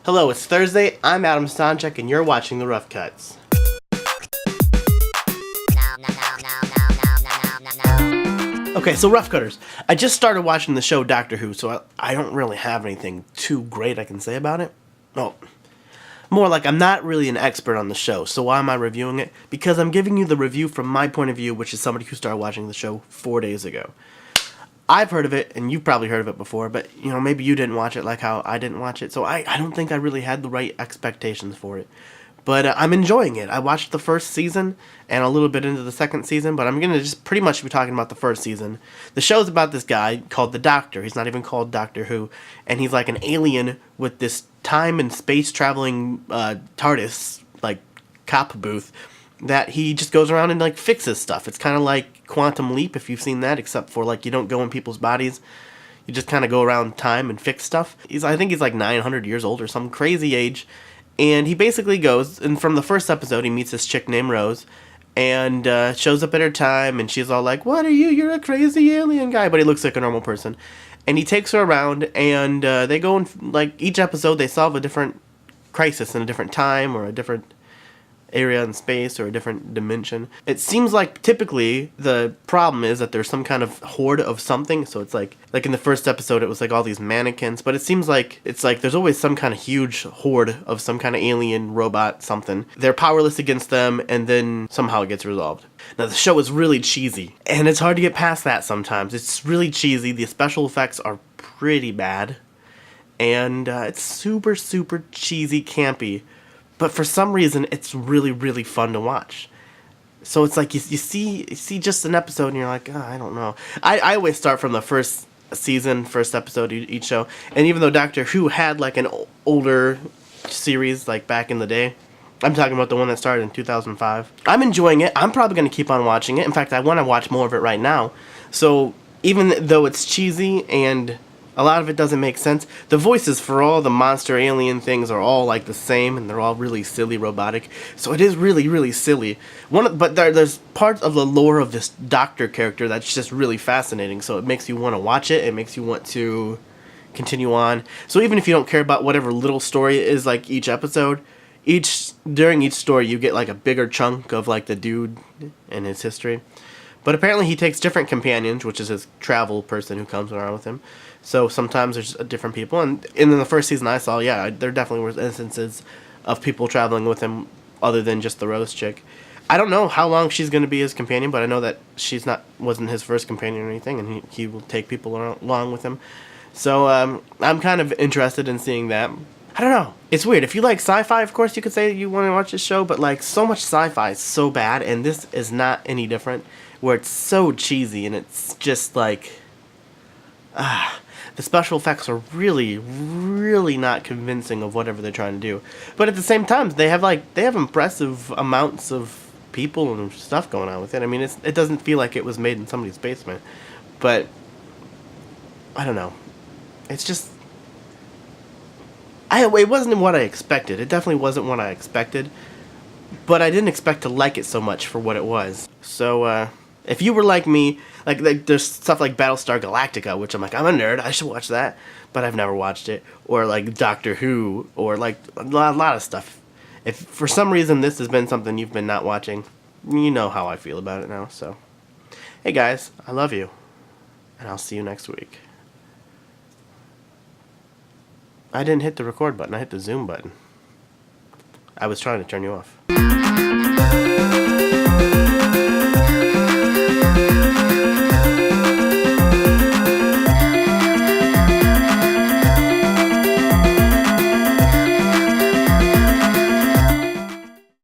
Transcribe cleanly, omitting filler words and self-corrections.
Hello, it's Thursday, I'm Adam Stanchek, and you're watching The Rough Cuts. Okay, so Rough Cutters. I just started watching the show Doctor Who, so I don't really have anything too great I can say about it. No, more like I'm not really an expert on the show, so why am I reviewing it? Because I'm giving you the review from my point of view, which is somebody who started watching the show 4 days ago. I've heard of it, and you've probably heard of it before, but, maybe you didn't watch it like how I didn't watch it, so I don't think I really had the right expectations for it. But I'm enjoying it. I watched the first season, and a little bit into the second season, but I'm going to just pretty much be talking about the first season. The show's about this guy called the Doctor. He's not even called Doctor Who, and he's like an alien with this time and space-traveling TARDIS, like, cop booth, that he just goes around and, like, fixes stuff. It's kind of like Quantum Leap, if you've seen that, except for, like, you don't go in people's bodies. You just kind of go around time and fix stuff. I think he's, like, 900 years old or some crazy age. And he basically goes, and from the first episode, he meets this chick named Rose, and shows up at her time, and she's all like, "What are you? You're a crazy alien guy." But he looks like a normal person. And he takes her around, and they go, and, like, each episode, they solve a different crisis in a different time, or a different area in space, or a different dimension. It seems like typically the problem is that there's some kind of horde of something, so it's like in the first episode it was like all these mannequins, but it seems like it's like there's always some kind of huge horde of some kind of alien robot something. They're powerless against them, and then somehow it gets resolved. Now the show is really cheesy, and it's hard to get past that sometimes. It's really cheesy. The special effects are pretty bad, and it's super cheesy campy. But for some reason, it's really, really fun to watch. So it's like you see just an episode and you're like, oh, I don't know. I always start from the first season, first episode each show. And even though Doctor Who had like an older series like back in the day, I'm talking about the one that started in 2005. I'm enjoying it. I'm probably going to keep on watching it. In fact, I want to watch more of it right now. So even though it's cheesy and a lot of it doesn't make sense, the voices for all the monster alien things are all like the same, and they're all really silly, robotic. So it is really, really silly. But there's parts of the lore of this Doctor character that's just really fascinating. So it makes you want to watch it. It makes you want to continue on. So even if you don't care about whatever little story it is, like each episode, during each story you get like a bigger chunk of like the dude and his history. But apparently he takes different companions, which is his travel person who comes around with him. So sometimes there's different people. And in the first season I saw, yeah, there definitely were instances of people traveling with him other than just the Rose chick. I don't know how long she's going to be his companion, but I know that wasn't his first companion or anything, and he will take people along with him. So I'm kind of interested in seeing that. I don't know. It's weird. If you like sci-fi, of course, you could say you want to watch this show, but like so much sci-fi is so bad, and this is not any different, where it's so cheesy, and it's just like... the special effects are really, really not convincing of whatever they're trying to do. But at the same time, they have impressive amounts of people and stuff going on with it. I mean, it doesn't feel like it was made in somebody's basement. But I don't know. It's just it wasn't what I expected. It definitely wasn't what I expected. But I didn't expect to like it so much for what it was. So if you were like me, like there's stuff like Battlestar Galactica, which I'm like, I'm a nerd, I should watch that, but I've never watched it. Or like Doctor Who, or like a lot of stuff. If for some reason this has been something you've been not watching, you know how I feel about it now. So, hey guys, I love you, and I'll see you next week. I didn't hit the record button, I hit the zoom button. I was trying to turn you off.